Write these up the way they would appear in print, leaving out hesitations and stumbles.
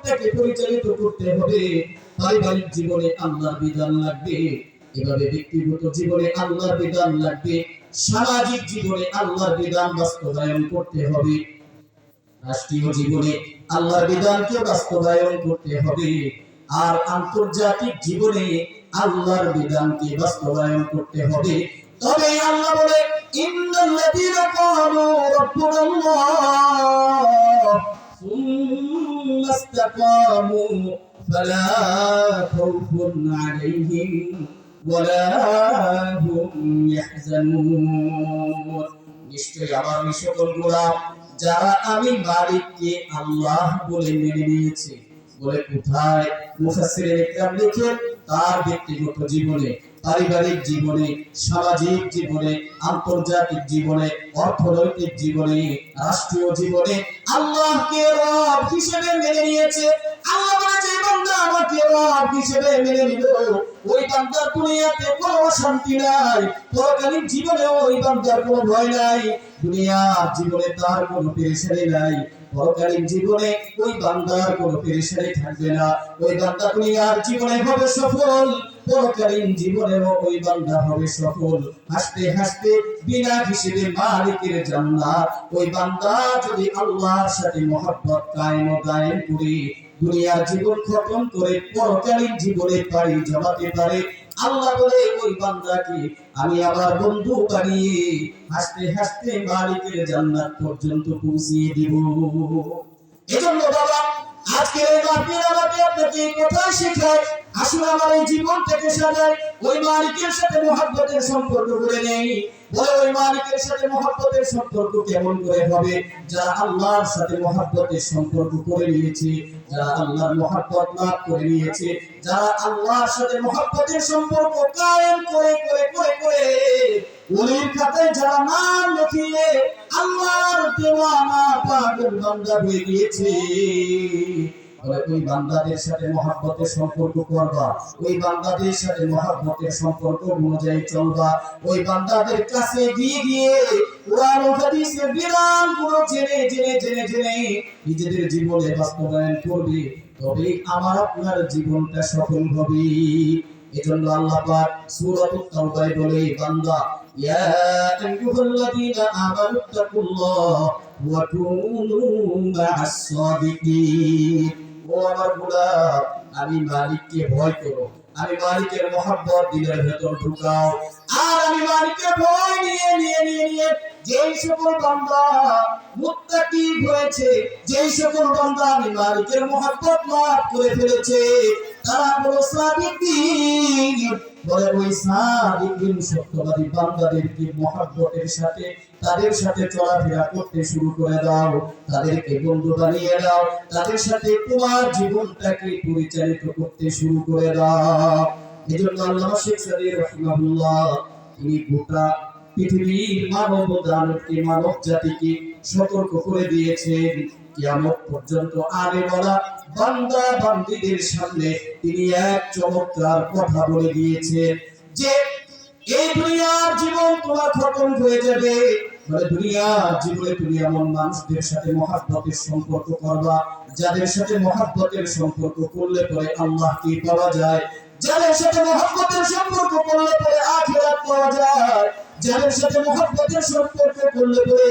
জীবনটাকে পরিচালিত করতে হবে। পারিবারিক জীবনে আল্লাহর বিধান লাগবে, এভাবে ব্যক্তিগত জীবনে আল্লাহর বিধান লাগবে, সামাজিক জীবনে আল্লাহর বিধান বাস্তবায়ন করতে হবে, রাষ্ট্রীয় জীবনে আল্লাহর বিধানকে বাস্তবায়ন করতে হবে, আর আন্তর্জাতিক জীবনে আল্লাহর বিধানকে বাস্তবায়ন করতে হবে। তবে আল্লাহ বলে ইন্নাল্লাযীনা ক্বালু রাব্বুনাল্লাহ সুম্মা ইসতাকামু ফালা খাউফুন আলাইহিম ওয়ালা হুম ইয়াহজানুন। নিশ্চয়ই আমার ওই সকল গোলাম যারা আমি মালিককে আল্লাহ বলে মেনে নিয়েছে। বলে কোথায়? মুফাসসিরিন ইকরাম লিখেন তার ব্যক্তিগত জীবনে, পারিবারিক জীবনে, সামাজিক জীবনে, আন্তর্জাতিক জীবনে, অর্থনৈতিক জীবনে, রাষ্ট্রীয় জীবনে আল্লাহকে রব হিসেবে মেনে নিয়েছে। আল্লাহ বলে যে বান্দা আমাকে রব হিসেবে মেনে নিল, ওই বান্দার দুনিয়াতে কোনো শান্তি নাই, পরকালীন জীবনে ওই বান্দার কোনো ভয় নাই, দুনিয়ার জীবনে তার কোনো পেরেশানি নাই, পরকালীন জীবনে ওই বান্দার কোনো পেরেশানি থাকবে না। ওই বান্দা দুনিয়ার জীবনে হবে সফল, পরকালীন জীবনেও ওই বান্দা হবে সফল। হাসতে হাসতে বিনা হিসেবে মালিকের জান্নাত। ওই বান্দা যদি আল্লাহর সাথে মহব্বত কায়েম ও দায়েম করে দুনিয়ার জীবন খতম করে পরকালীন জীবনে পাড়ি জমাতে পারে, আল্লাহ বলে ওই বান্দাকে আমি আমার বন্ধু বানিয়ে হাসতে হাসতে মালিকের জান্নাত পর্যন্ত পৌঁছিয়ে দিব। এজন্য বাবা আজকের এই মাহফিল আমাকে আপনাকে কথা শেখায়, আসলে আমার এই জীবনটাকে সাজাই ওই মালিকের সাথে মহব্বতের সম্পর্ক করে নেই। বলে ওই মালিকের সাথে মহব্বতের সম্পর্ক কেমন করে হবে? যারা আল্লাহর সাথে মহব্বতের সম্পর্ক করে নিয়েছে, যারা আল্লাহর মহব্বত লাভ করে নিয়েছে, যারা আল্লাহর সাথে মহব্বতের সম্পর্ক কায়েম করে করে করে করে ওলির খাতায় যারা নাম লিখিয়ে আল্লাহর দেওয়ানা পাগল বান্দা হয়ে গিয়েছে, ওই বান্দাদের সাথে মহব্বতের সম্পর্ক করবা, ওই বান্দাদের সাথে মহব্বতের সম্পর্ক অনুযায়ী চলবা, ওই বান্দাদের কাছে গিয়ে গিয়ে কোরআন ও হাদিসের বিধানগুলো জেনে জেনে জেনে জেনে নিজেদের জীবনে বাস্তবায়ন করবে, তবে আমার আপনার জীবনটা সফল হবে। এজন্য আল্লাহ পাক সূরাতুত তাওবায় বলে, বান্দা ইয়া আইয়ুহাল্লাযীনা আমানুত্তাকুল্লাহ ওয়া কুনু মা'আস সাদিকিন। ও আমার গোলাম, আমি মালিককে ভয় করো, আমি মালিকের মহব্বত দিলের ভেতর ঢুকাও। আর আমি মালিকের ভয় নিয়ে নিয়ে নিয়ে নিয়ে যেই সকল বান্দা মুত্তাকি হয়েছে, যেই সকল বান্দা আমি মালিকের মহব্বত লাভ করে ফেলেছে, তারা হলো সাদিকিন। বলে ওই সাদিকিন সত্যবাদী বান্দাদেরকে মহব্বতের সাথে তাদের সাথে চলাফেরা করতে শুরু করে দাও, তাদেরকে বন্ধু বানিয়ে দাও, তাদের সাথে তোমার জীবনটাকে পরিচালিত করতে শুরু করে দাও। এজন্য আল্লামা শেখ সাদী রাহিমাহুল্লাহ তিনি গোটা পৃথিবীর মানব দানবকে, মানব জাতিকে সতর্ক করে দিয়েছেন, কিয়ামত পর্যন্ত আরে বলা বান্দা বান্দীদের সামনে তিনি এক চমৎকার কথা বলে দিয়েছেন যে এই দুনিয়ার জীবন তোমার খতম হয়ে যাবে। মানে দুনিয়ার জীবনে তুমি এমন মানুষদের সাথে মহব্বতের সম্পর্ক করবা যাদের সাথে মহব্বতের সম্পর্ক করলে পরে আল্লাহকে পাওয়া যায়, যাদের সাথে মহব্বতের সম্পর্ক করলে পরে আখিরাত পাওয়া যায়, যাদের সাথে মহব্বতের সম্পর্ক করলে পরে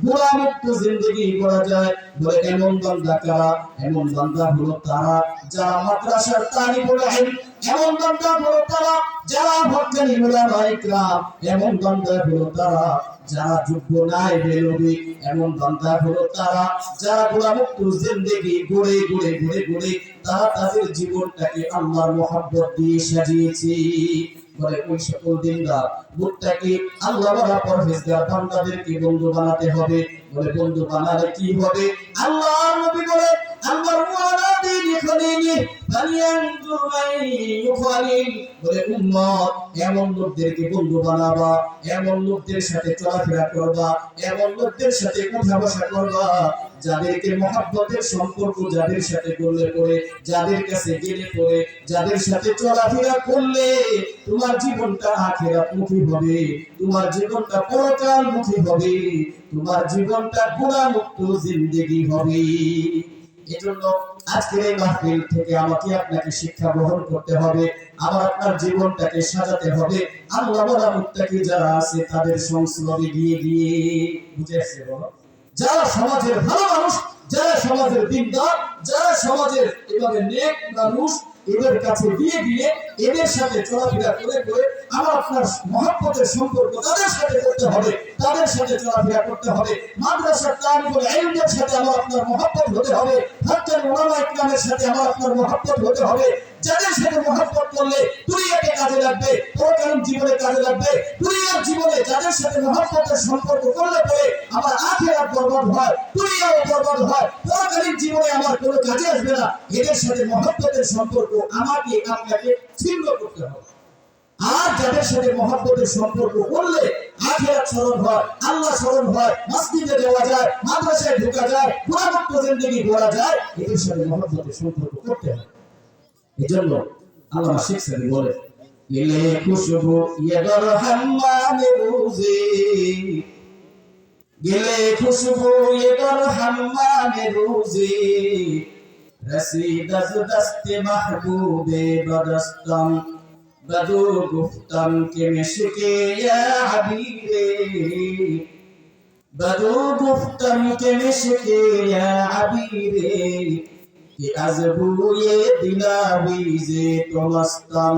গুনাহমুক্ত জিন্দেগি করা যায়। বলে এমন বান্দা কারা? এমন বান্দা হলো তারা যারা মাদ্রাসার তালিব ইলম, এমন বান্দা হলো তারা যারা হক্কানি উলামায়ে কিরাম, এমন বান্দা হলো তারা যারা যোগ্য নাই বেরোবে, এমন বান্দা হলো তারা যারা গুনাহমুক্ত জিন্দেগি গড়ে গড়ে গড়ে গড়ে তারা তাদের জীবনটাকে আল্লাহর মহব্বত দিয়ে সাজিয়েছে। বলে ওই সকল দিনদার মুত্তাকি আল্লাহ ওয়ালা পরহেজগার বান্দাদেরকে বন্ধু বানাতে হবে। বলে বন্ধু বানালে কি হবে? আল্লাহর নবী বলে আল্লাহর ওয়ালাদি লিখলিনি ফালিয়ানজুর মাইয়ুখালিল। বলে উম্মত এমন লোকদেরকে বন্ধু বানাবা, এমন লোকদের সাথে চলাফেরা করবা, এমন লোকদের সাথে কথা বসা করবা যাদেরকে মহব্বতের সম্পর্ক যাদের সাথে করলে পরে, যাদের কাছে গেলে পরে, যাদের সাথে চলাফেরা করলে তোমার জীবনটা আখিরাতমুখী হবে, তোমার জীবনটা পরকালমুখী হবে, তোমার জীবনটা গুনাহমুক্ত জিন্দেগি হবে। এজন্য আজকের এই মাহফিল থেকে আমাকে আপনাকে শিক্ষা গ্রহণ করতে হবে, আমার আপনার জীবনটাকে সাজাতে হবে আল্লাহ ওয়ালা মুত্তাকি যারা আছে তাদের সংস্রবে গিয়ে গিয়ে। বুঝে আসছে বলো? যারা সমাজের ভালো মানুষ, যারা সমাজের দিনদার, যারা সমাজের এভাবে নেক মানুষ, এদের কাছে গিয়ে গিয়ে এদের সাথে চলাফেরা করে করে আমার আপনার মহব্বতের সম্পর্ক তাদের সাথে করতে হবে, তাদের সাথে চলাফেরা করতে হবে। মাদ্রাসার তালিবুল ইলমের সাথে আমার আপনার মহব্বত হতে হবে, হযরত উলামা ইকরামের সাথে আমার আপনার মহব্বত হতে হবে। যাদের সাথে মহব্বত করলে দুনিয়াতে কাজে লাগবে, পরকালীন জীবনে কাজে লাগবে। দুনিয়ার জীবনে যাদের সাথে মহব্বতের সম্পর্ক করলে পরে আমার আখিরাত বরবাদ হয়, দুনিয়াও বরবাদ হয়, পরকালীন জীবনে আমার কোনো কাজে আসবে না। এদের সাথে মহব্বতের সম্পর্ক আমাকে আপনাকে ছিন্ন করতে হবে। আর যাদের সাথে মহব্বতের সম্পর্ক করলে আখিরাত স্মরণ হয়, আল্লাহ স্মরণ হয়, মসজিদে যাওয়া যায়, মাদ্রাসায় ঢোকা যায়, গুনাহমুক্ত জিন্দেগি গড়া যায়, এদের সাথে মহব্বতের সম্পর্ক করতে হয়। এজন্য আল্লামা শেখ সাদি বলে, ইলে খুশবু ইয়াদার হাম্মামে রোজে, গেলে খুশবু ইয়াদার হাম্মামে রোজে, রসিদ আজ দস্তে মাহবুবে বদস্তম, बदू गुफ्तम के मिशके या हबीबे, बदू गुफ्तम के मिशके या हबीबे, कि अज़बू ये दिलावीज़े तो मस्तम,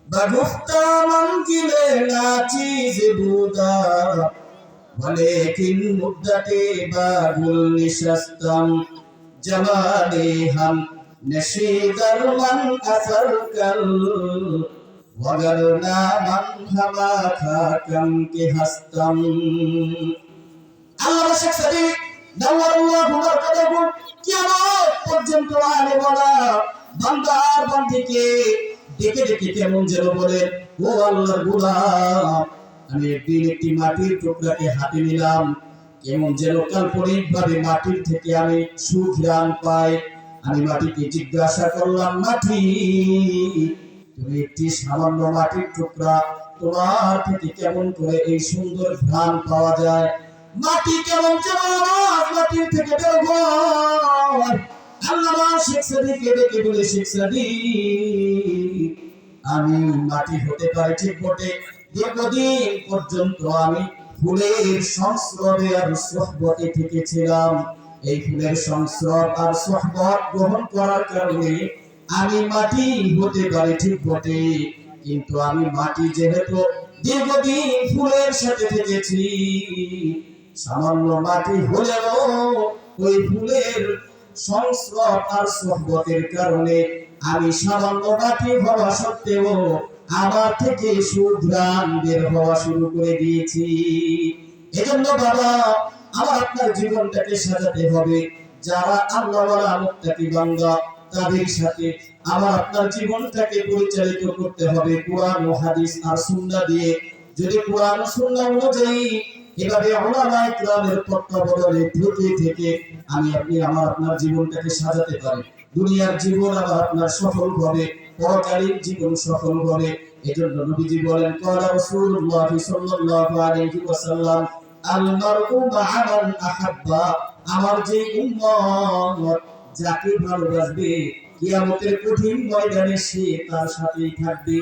बगुफ्तम की लेना चीज़ बूदा, वलेकिन मुद्दते बागुल निशस्तम, जमाने हम नशीदर मन असर कर, वगरना मन हवा खाकम के हस्तम। আল্লামা শেখ সাদি নাওয়ারুল্লাহু মারকাদাহু কিয়ামত পর্যন্ত আলে বলা বান্দা আর বান্দিকে ডেকে ডেকে কেমন যেন বলেন, ও আল্লাহর গোলাম, আমি একদিন একটি মাটির টুকরাকে হাতে নিলাম, কেমন যেন কাল্পনিক ভাবে মাটির থেকে আমি সুঘ্রাণ পাই। আমি মাটিকে জিজ্ঞাসা করলাম, মাটি তুমি একটি সামান্য মাটির টুকরা, তোমার থেকে কেমন করে এই সুন্দর ঘ্রাণ পাওয়া যায়? মাটি কেমন যেন আওয়াজ মাটির থেকে বের হয়। আল্লামা শেখ সাদিকে ডেকে বলে, শেখ সাদি, আমি মাটি হতে পারি ঠিক বটে, দীর্ঘদিন পর্যন্ত আমি ফুলের সংস্রবে আর সোহবতে থেকেছিলাম। এই ফুলের সংস্রব আর সোহবত গ্রহণ করার কারণে আমি মাটি হতে পারি ঠিক বটে, কিন্তু আমি মাটি যেহেতু দীর্ঘদিন ফুলের সাথে থেকেছি, সামান্য মাটি হলেও ওই ফুলের সংস্রব আর সোহবতের কারণে আমি সামান্য মাটি হওয়া সত্ত্বেও আমার থেকে সুঘ্রাণ বের হওয়া শুরু করে দিয়েছি। এজন্য বাবা, আমার আপনার জীবনটাকে সাজাতে হবে, যারা আল্লাহ ওয়ালা মুত্তাকি বান্দা তাদের সাথে আমার আপনার জীবনটাকে পরিচালিত করতে হবে কুরআন ও হাদিস আর সুন্নাহ দিয়ে। যদি কুরআন ও সুন্নাহ অনুযায়ী এভাবে উলামা ইকরামের তত্ত্বাবধানে থেকে থেকে আমি আপনি আমার আপনার জীবনটাকে সাজাতে পারি, দুনিয়ার জীবন আমার আপনার সফল হবে, পরকালীন জীবন সফল হবে। এজন্য নবীজি বলেন, ক্বালা রাসূলুল্লাহ সাল্লাল্লাহু আলাইহি ওয়াসাল্লাম, আল মারউ মা'a মান আহাব্বা, আমার যে উম্মত যাকে ভালোবাসবে কিয়ামতের কঠিন ময়দানে সে তার সাথেই থাকবে।